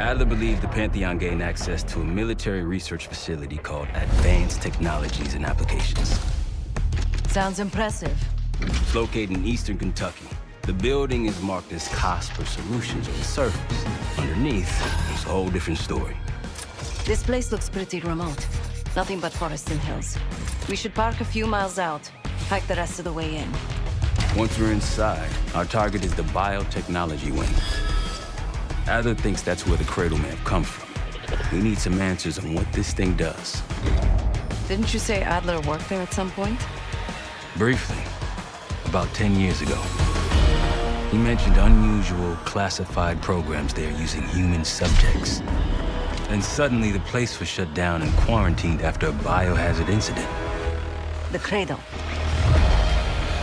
Adler believed the Pantheon gained access to a military research facility called Advanced Technologies and Applications. Sounds impressive. It's located in eastern Kentucky. The building is marked as COSPER Solutions on the surface. Underneath, it's a whole different story. This place looks pretty remote. Nothing but forests and hills. We should park a few miles out, hike the rest of the way in. Once we're inside, our target is the biotechnology wing. Adler thinks that's where the Cradle may have come from. We need some answers on what this thing does. Didn't you say Adler worked there at some point? Briefly, about 10 years ago. He mentioned unusual, classified programs there using human subjects. And suddenly the place was shut down and quarantined after a biohazard incident. The Cradle.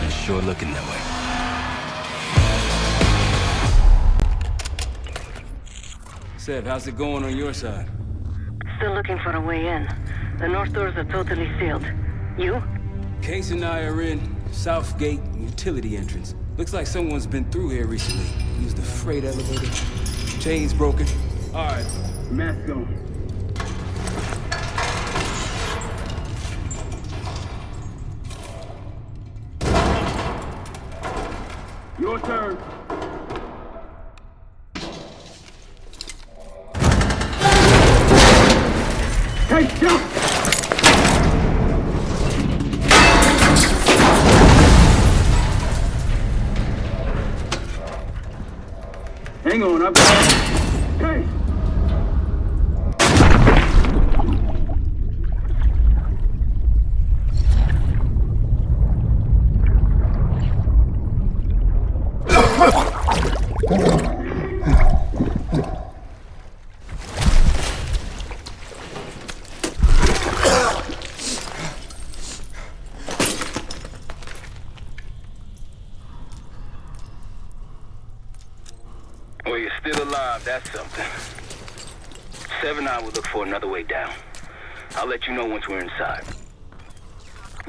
It's sure looking that way. Seb, how's it going on your side? Still looking for a way in. The north doors are totally sealed. You? Case and I are in South Gate utility entrance. Looks like someone's been through here recently. Used the freight elevator. Chain's broken. All right, mask on. Your turn. Hey, jump! Hang on, I've got... Hey! Well, you're still alive, that's something. 7-9 will look for another way down. I'll let you know once we're inside.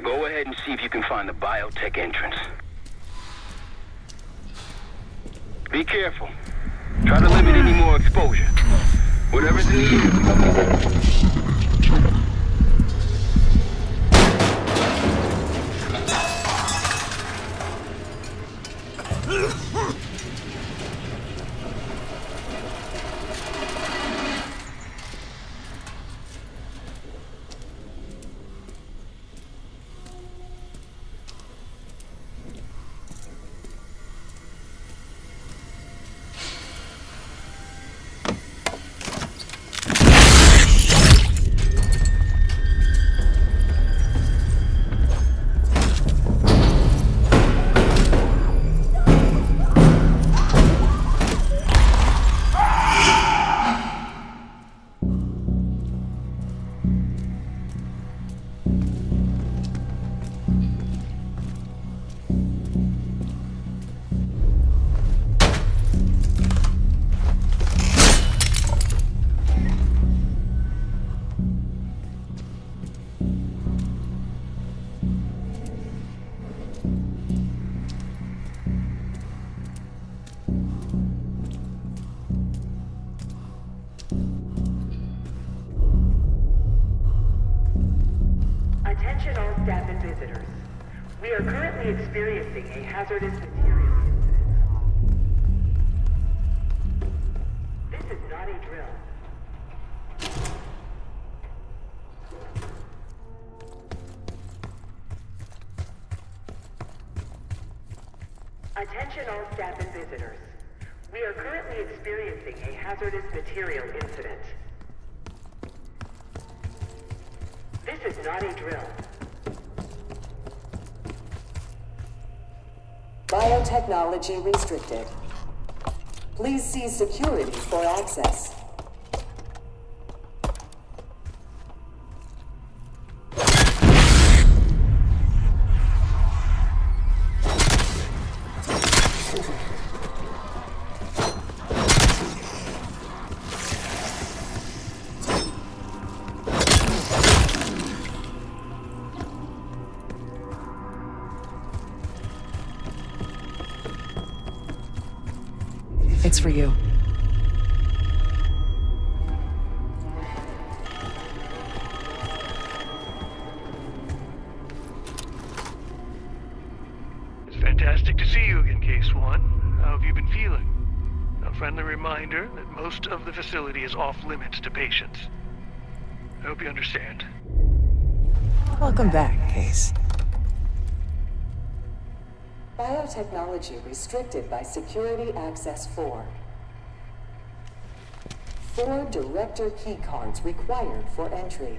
Go ahead and see if you can find the biotech entrance. Be careful. Try to limit any more exposure. Whatever's needed. Attention all staff and visitors. We are currently experiencing a hazardous material incident. This is not a drill. Attention all staff and visitors. We are currently experiencing a hazardous material incident. This is not a drill. Biotechnology restricted. Please see security for access. It's for you. friendly reminder that most of the facility is off limits to patients. I hope you understand. Welcome back, Case. Biotechnology restricted by Security Access 4. 4 director keycards required for entry.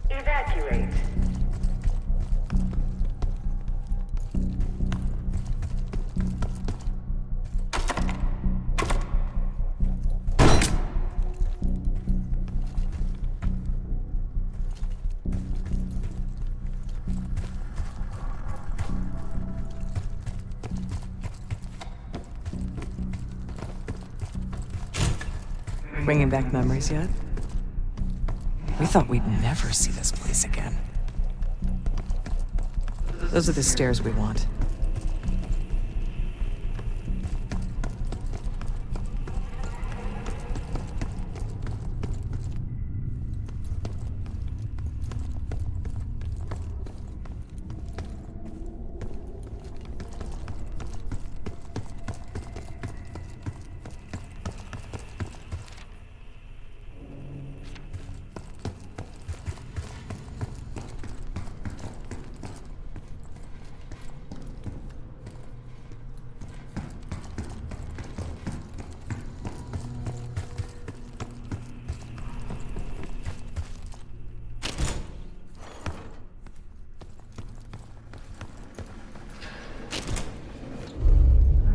Evacuate. Bringing back memories yet? We thought we'd never see this place again. Those are the stairs we want.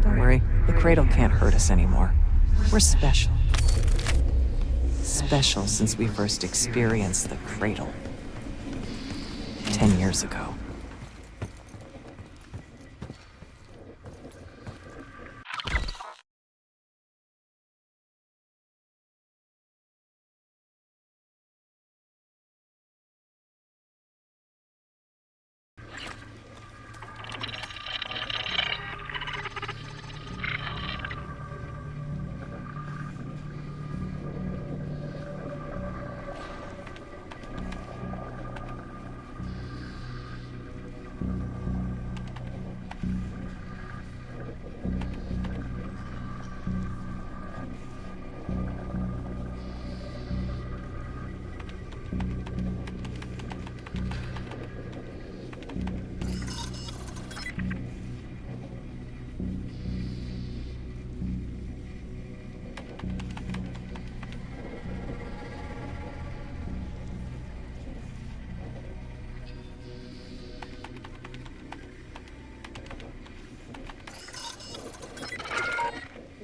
Don't worry, the cradle can't hurt us anymore. We're special. Special since we first experienced the cradle. 10 years ago.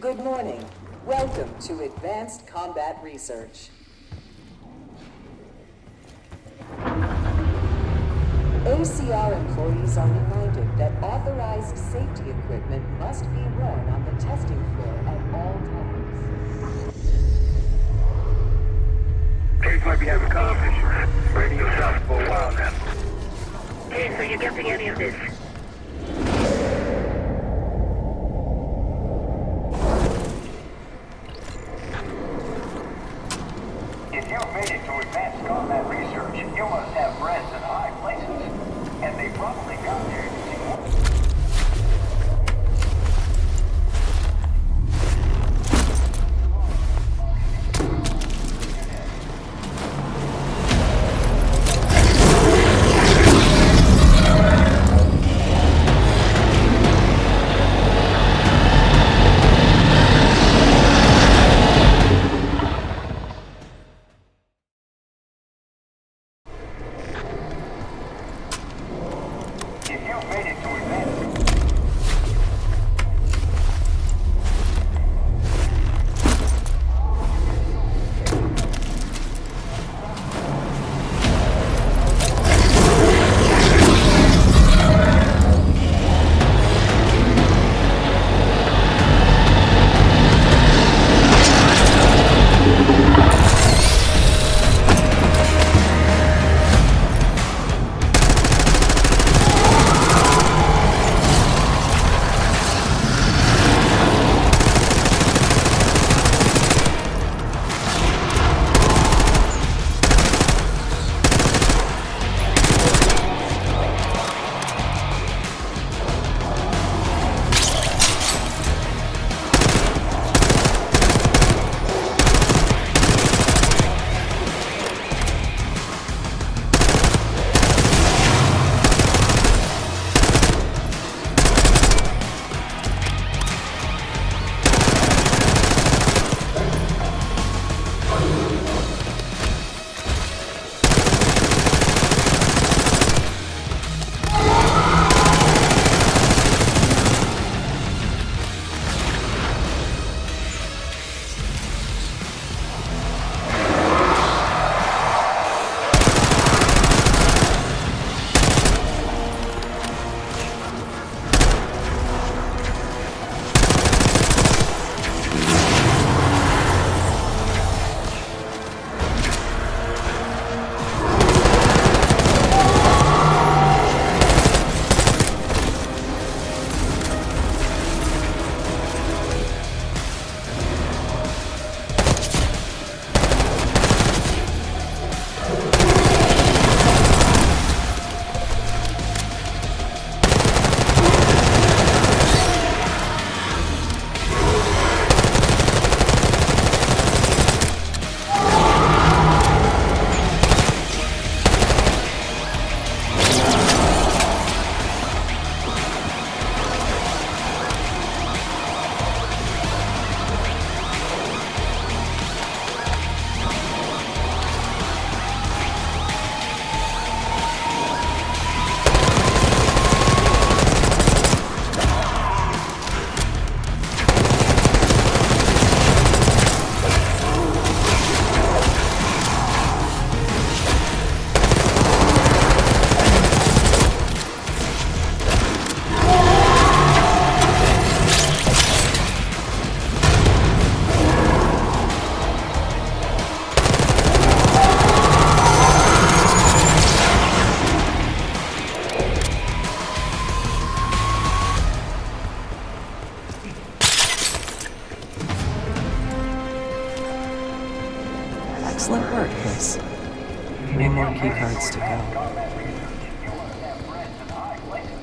Good morning. Welcome to Advanced Combat Research. ACR employees are reminded that authorized safety equipment must be worn on the testing floor at all times. Case might be having conflict. Radio shots for a while now. Hey, so you getting any of this? If you made it to advanced combat research, you must have friends in high places. And they probably got there using Excellent work, Chris. 3 more keycards to go. Combat research. You must have friends in high places.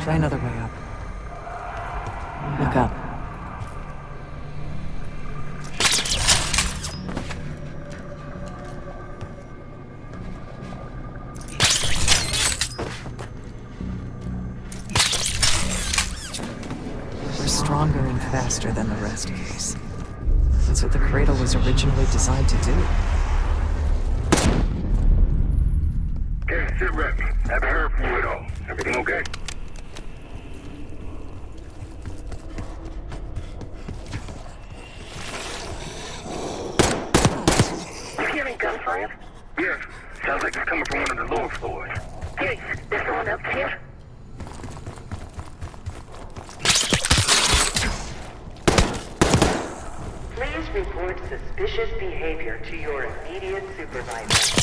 Try another way up. Look up. We're stronger and faster than the rest, Case. That's what the cradle was originally designed to do. Okay, sit rep. Haven't heard from you at all. Everything okay? You hearing gunfire? Yes. Sounds like it's coming from one of the lower floors. Hey, there's someone else here? Please report suspicious behavior to your immediate supervisor.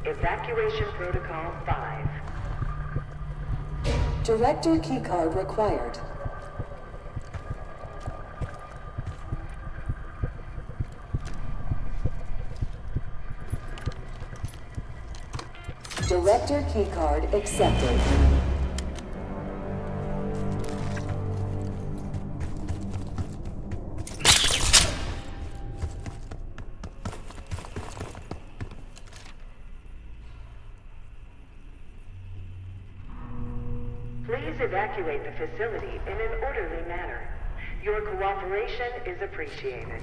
Evacuation Protocol 5. Director keycard required. Director keycard accepted. Please evacuate the facility in an orderly manner. Your cooperation is appreciated.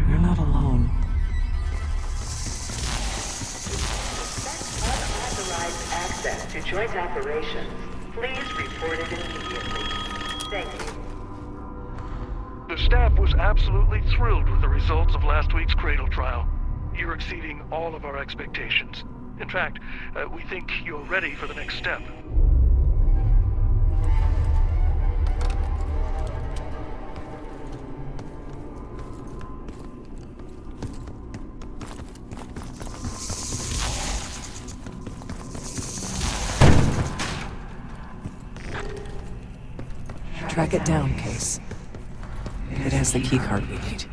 You're not alone. Unauthorized access to joint operations. Please report it immediately. Thank you. The staff was absolutely thrilled with the results of last week's Cradle trial. You're exceeding all of our expectations. In fact, we think you're ready for the next step. Track it down, Case. It has the keycard we need.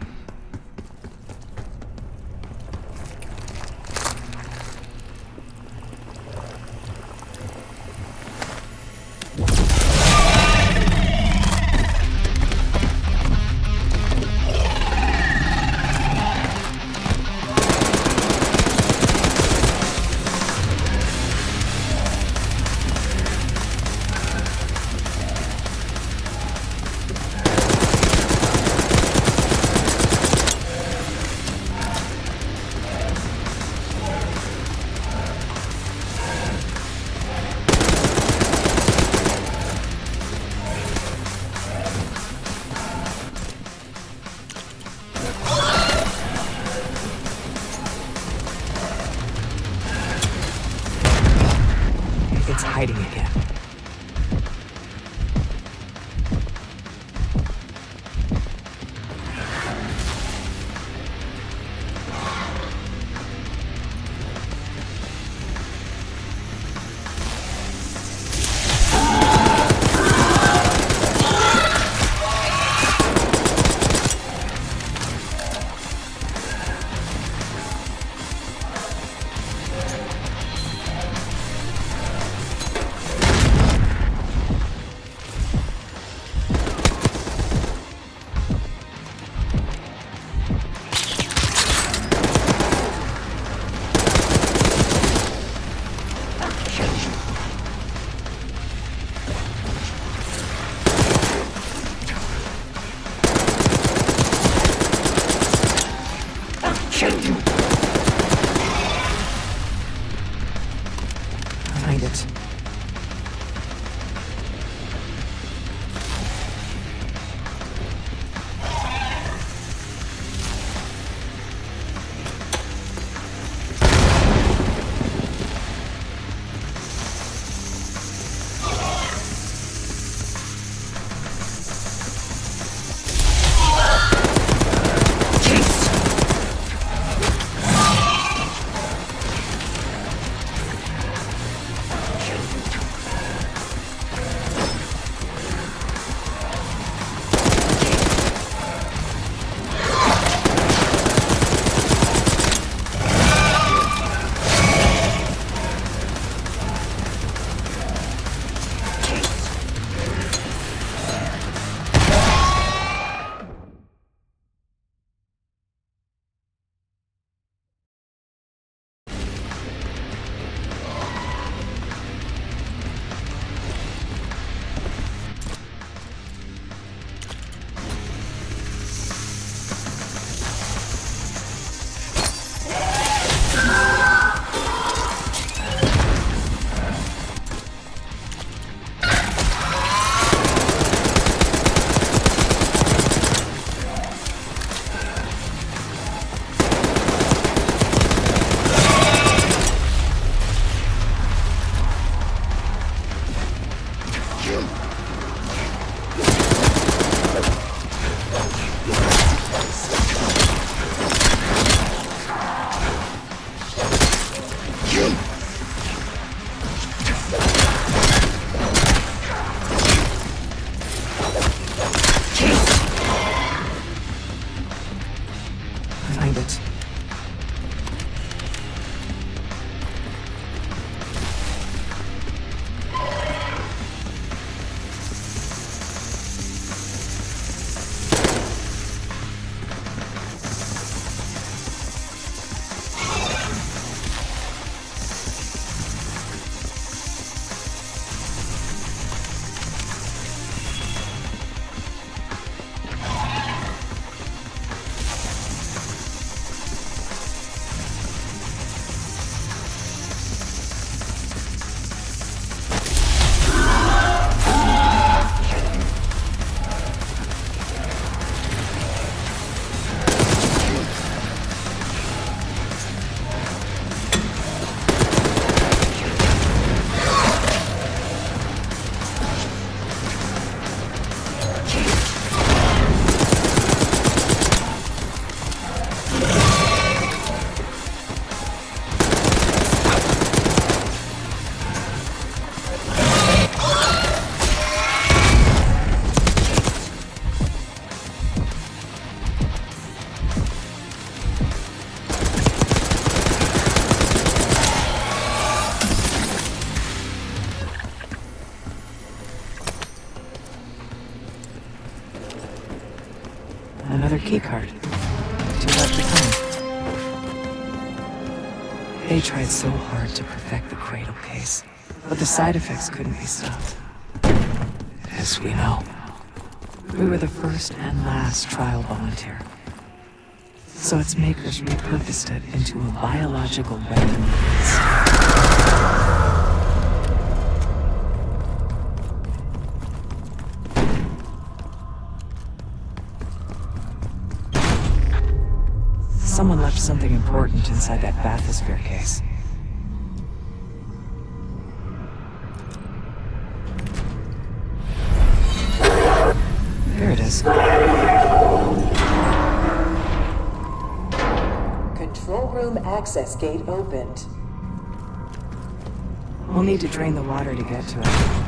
Another keycard. 2 left to come. They tried so hard to perfect the Cradle case, but the side effects couldn't be stopped. As we know, we were the first and last trial volunteer. So its makers repurposed it into a biological weapon. Someone left something important inside that bathysphere case. There it is. Control room access gate opened. We'll need to drain the water to get to it.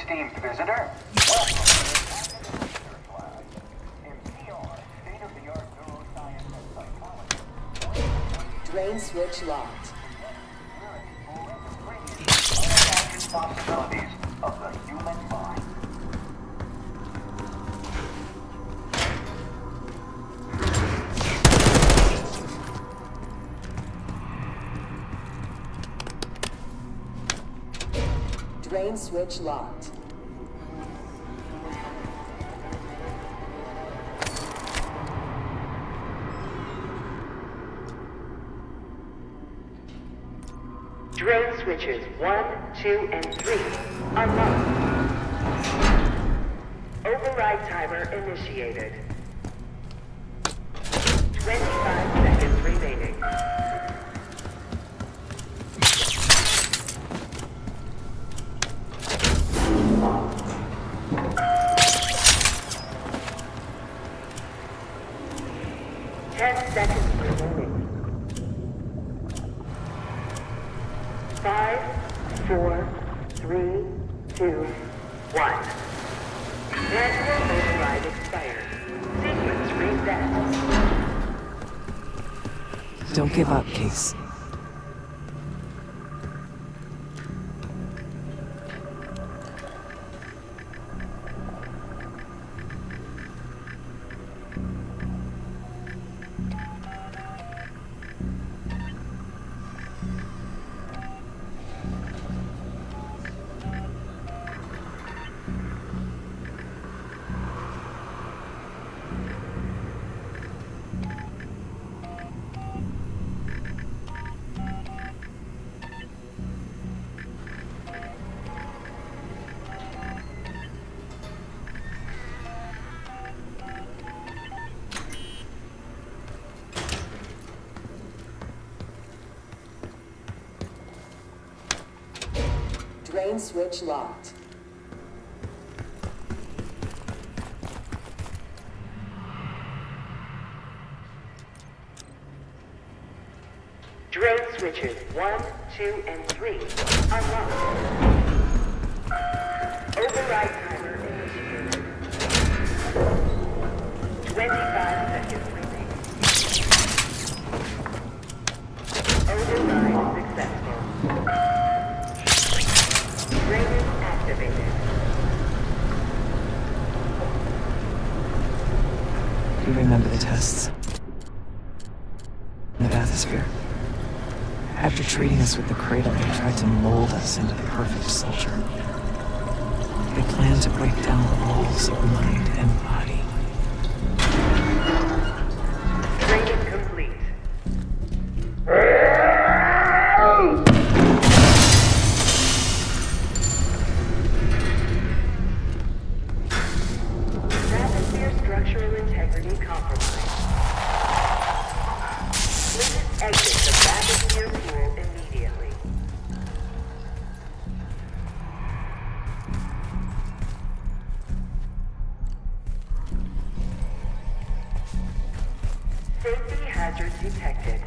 esteemed visitor. Welcome to the Activision Research Lab. In PR, state-of-the-art neuroscience and psychology. Drain switch locked. Possibilities of the human mind. Drain switch locked. Drain switches 1, 2, and 3 unlocked. Override timer initiated. 25 seconds remaining. Five, four, three, two, one. Manual override expired. Sequence reset. Don't give up, Case. Drain switch locked. Drain switches 1, 2, and 3 are locked. Override timer initiated. 25 seconds remaining. Override successful. Drain activated. Do you remember the tests? In the bathysphere? After treating us with the cradle, they tried to mold us into the perfect soldier. They planned to break down the walls of mind and body. Training complete. Bathysphere structural integrity compromised. Please exit the bathysphere pool immediately. Safety hazard detected.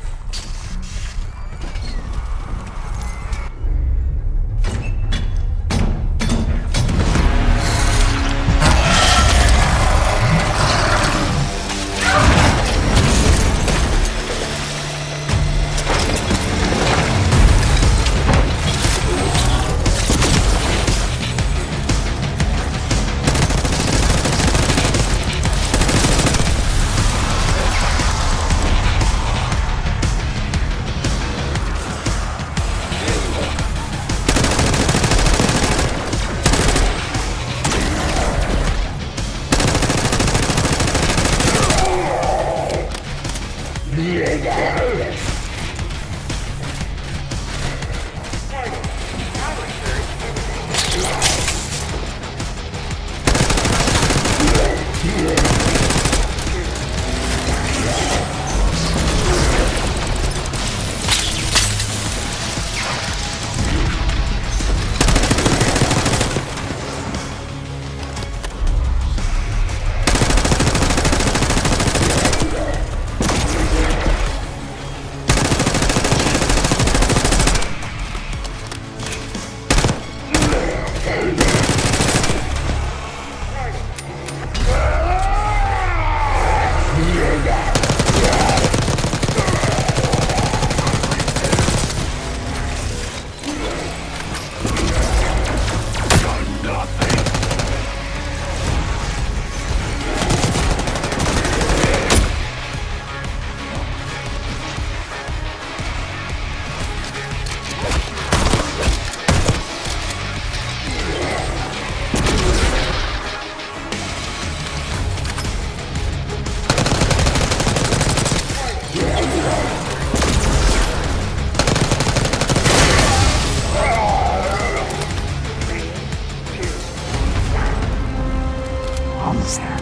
Almost there.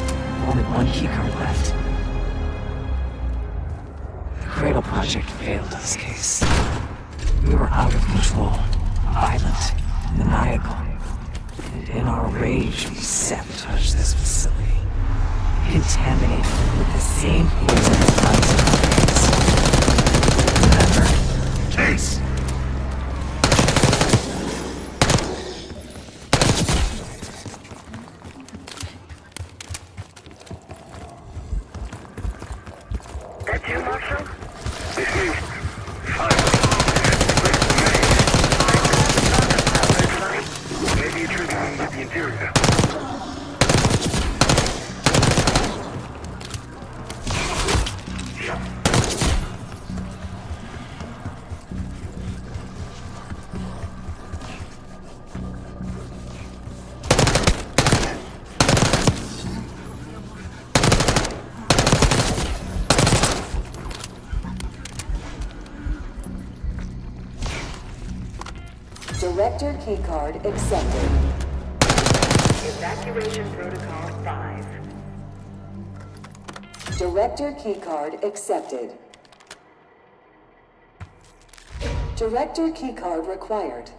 Only one keycard left. The Cradle Project failed this case. We were out of control, violent, maniacal. And in our rage, we sabotaged this facility. Contaminated with the same poison as Remember? Case! That you, Marshal? It's me. Maybe it's really going to the interior. Director keycard accepted. Evacuation protocol 5. Director keycard accepted. Director keycard required.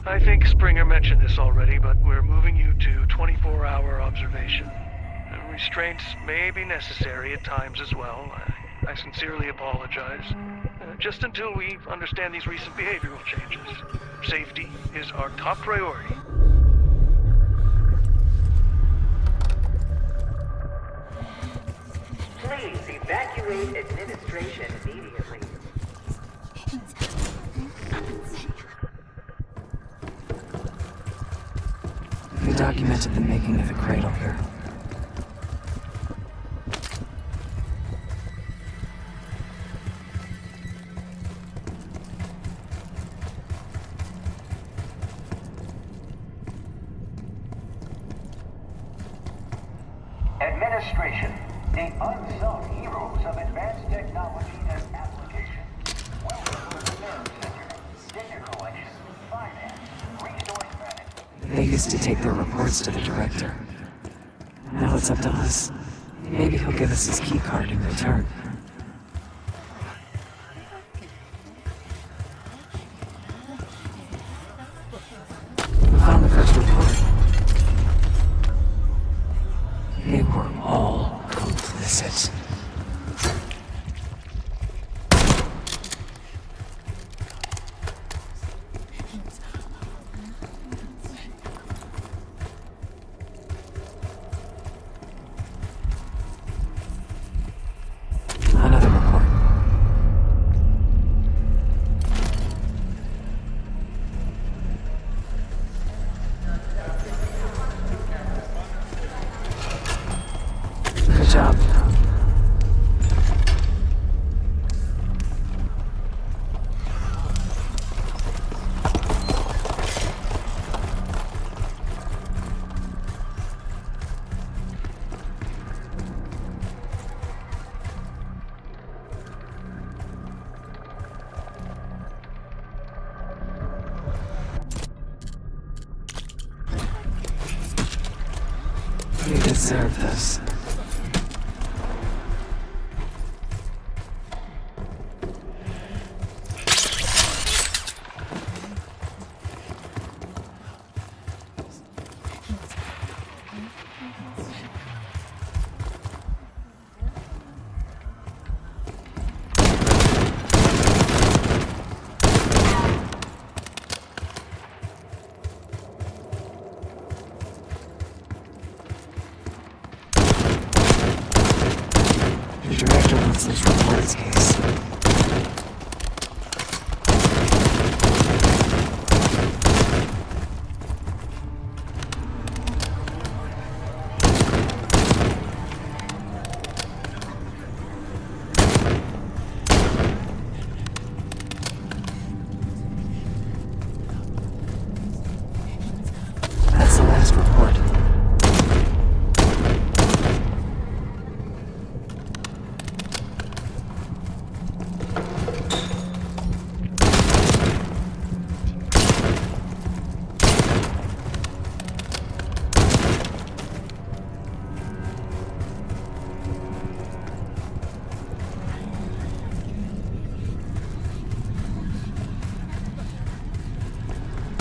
I think Springer mentioned this already, but we're moving you to 24-hour observation. Restraints may be necessary at times as well. I sincerely apologize. Just until we understand these recent behavioral changes. Safety is our top priority. Please evacuate administration immediately. We documented the making of the cradle here. Administration, the unsung heroes of advanced technology and application. Welcome to the nerve center, data collection, finance, resource management. They used to take their reports to the director. Now it's up to us. Maybe he'll give us his key card in return. We found the first report. They were all complicit. Another report. Good job. You deserve this. The director wants this reports case. That's the last report.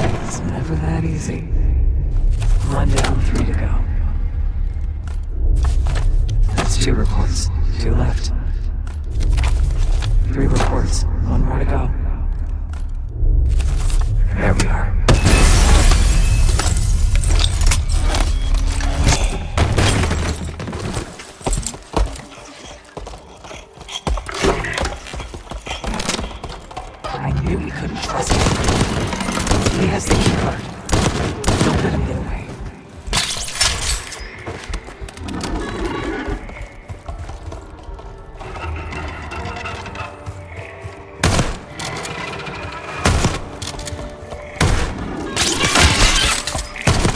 It's never that easy. One down, 3 to go. That's 2 reports. 2 left. 3 reports. 1 more to go. There we are. I knew we couldn't trust him. He has the key card. Don't let him get away.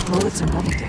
Bullets are nothing to him.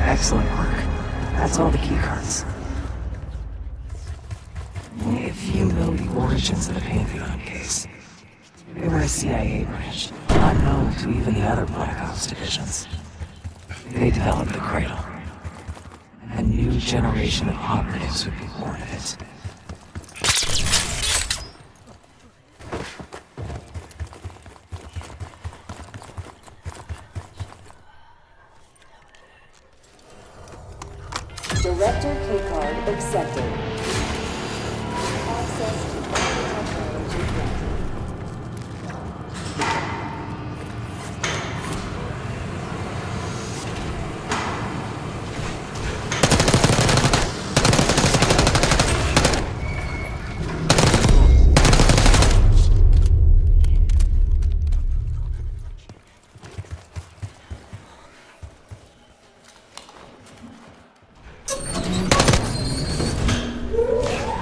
Excellent work. That's all the keycards. If you know the origins of the Pantheon case, they were a CIA branch, unknown to even the other Black Ops divisions. They developed the Cradle. A new generation of operatives would be born of it. Director keycard accepted. Access to technology granted.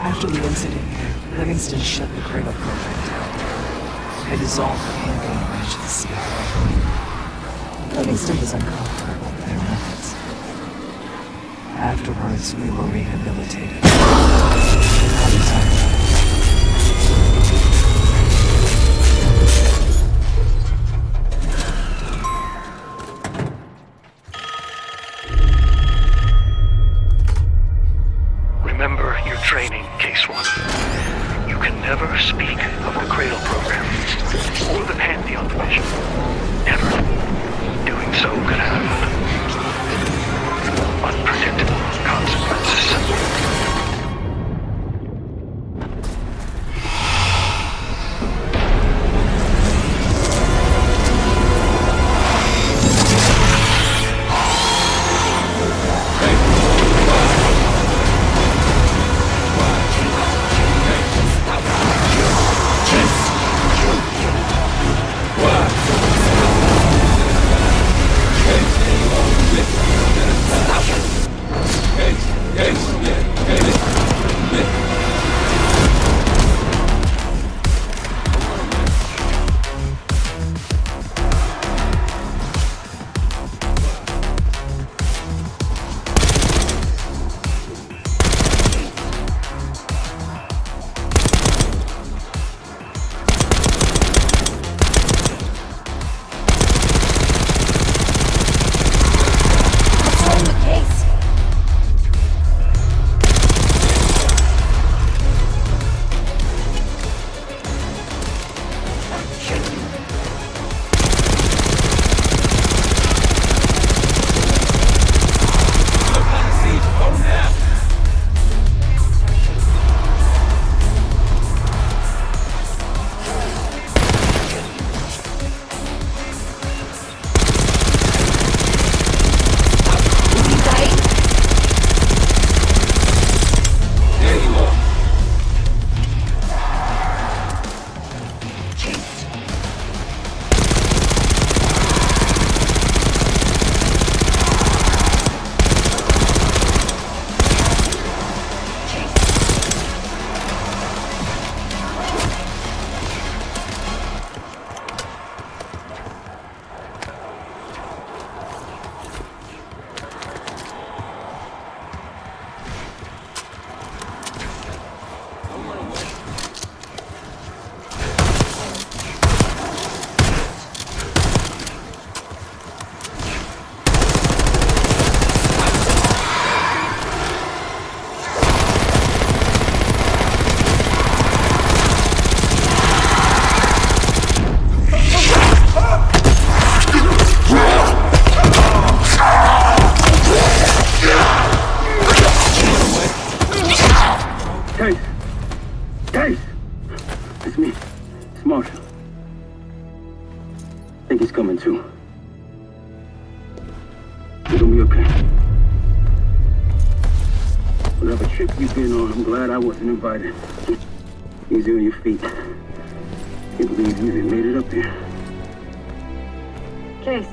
After the incident, Livingston shut the Cradle program down. They dissolved the Pantheon branch of the CIA. Livingston was uncomfortable with their methods. Afterwards, we were rehabilitated. At the time, Remember your training, Case 1. You can never speak of the Cradle program or the Pantheon division. Never. Doing so could have unpredictable consequences. Yes, It's Marshall. I think he's coming too. You're gonna be okay. Whatever trip you've been on, I'm glad I wasn't invited. Easy on your feet. Can't believe you even made it up here. Case,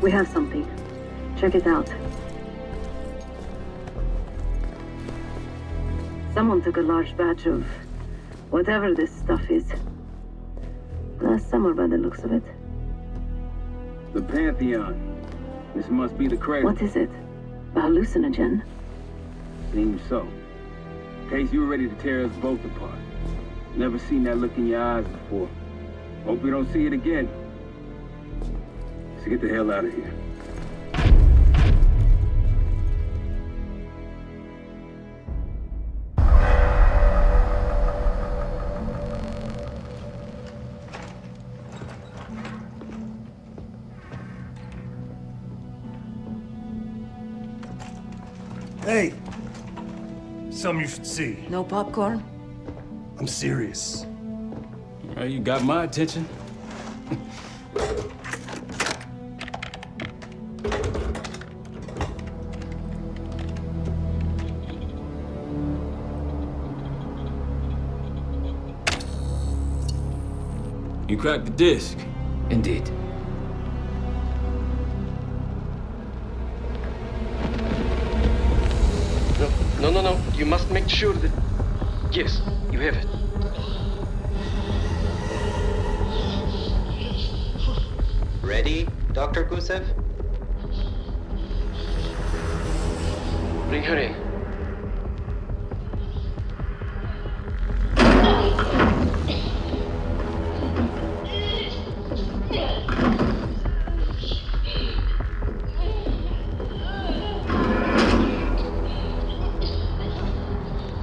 we have something. Check it out. Someone took a large batch of whatever this stuff is. Last summer by the looks of it. The Pantheon. This must be the cradle. What is it? A hallucinogen? Seems so. In case you were ready to tear us both apart. Never seen that look in your eyes before. Hope we don't see it again. So get the hell out of here. Hey! Something you should see. No popcorn? I'm serious. Well, you got my attention. You cracked the disc. Indeed. No. You must make sure that... Yes, you have it. Ready, Dr. Gusev? Bring her in.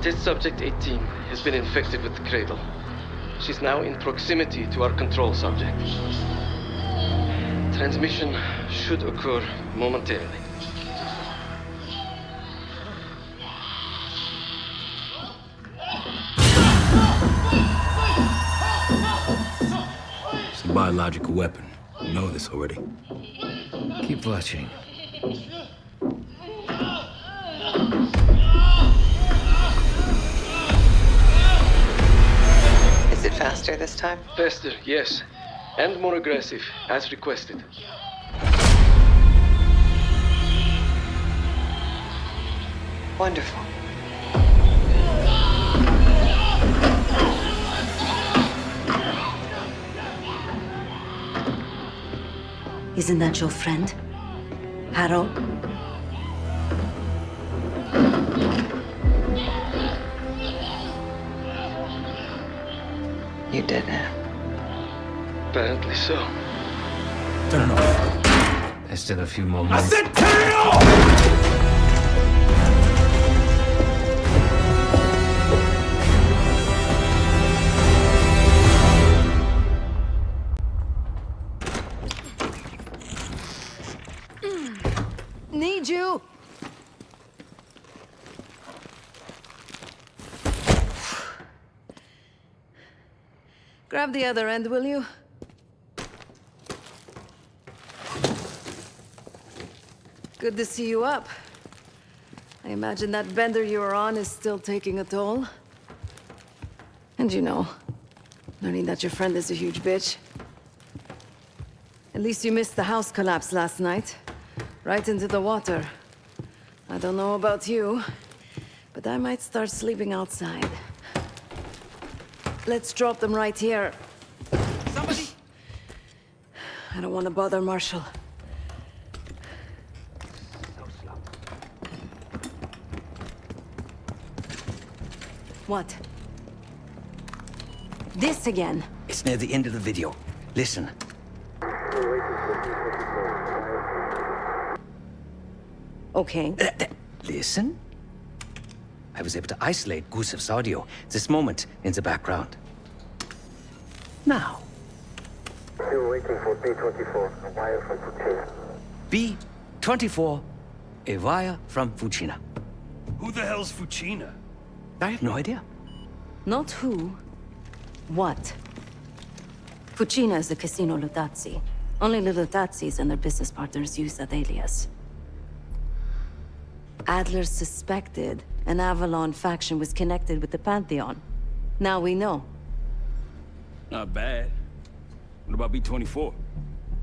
Test subject 18 has been infected with the cradle. She's now in proximity to our control subject. Transmission should occur momentarily. It's a biological weapon. You know this already. Keep watching. Is it faster this time? Faster, yes. And more aggressive, as requested. Wonderful. Isn't that your friend? Harrow? You did it. Apparently so. Turn off. There's still a few more moments. I said turn it off! Need you! Grab the other end, will you? Good to see you up. I imagine that bender you were on is still taking a toll. And you know, learning that your friend is a huge bitch. At least you missed the house collapse last night. Right into the water. I don't know about you, but I might start sleeping outside. Let's drop them right here. Somebody! I don't want to bother Marshall. What? This again? It's near the end of the video. Listen. Okay. Listen? I was able to isolate Gusev's audio this moment in the background. Now. Still waiting for B-24, a wire from Fucina. B-24, a wire from Fucina. Who the hell's Fucina? I have no idea. Not who. What? Fucina is the Casino Lutazzi. Only the Lutazzis and their business partners use that alias. Adler suspected an Avalon faction was connected with the Pantheon. Now we know. Not bad. What about B-24?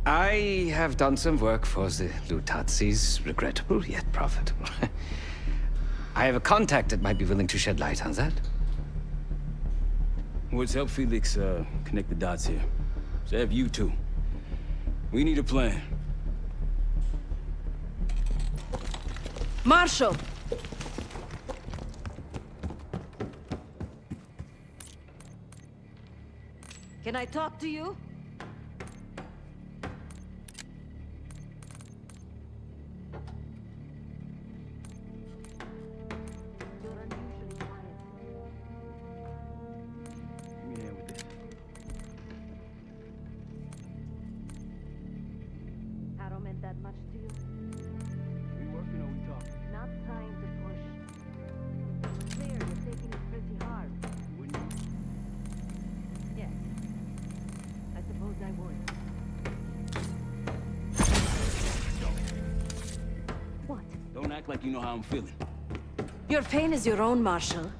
I have done some work for the Lutazzis, regrettable yet profitable. I have a contact that might be willing to shed light on that. Let's help Felix connect the dots here. So have you two. We need a plan. Marshal! Can I talk to you? I don't mean that much to you. We working or we talking? Not trying to push. It's clear you're taking it pretty hard. Wouldn't you? Yes. I suppose I would. What? Don't act like you know how I'm feeling. Your pain is your own, Marshal.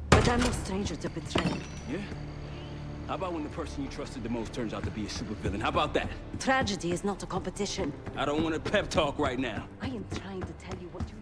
But I'm no stranger to betrayal. Yeah? How about when the person you trusted the most turns out to be a supervillain? How about that? Tragedy is not a competition. I don't want a pep talk right now. I am trying to tell you what you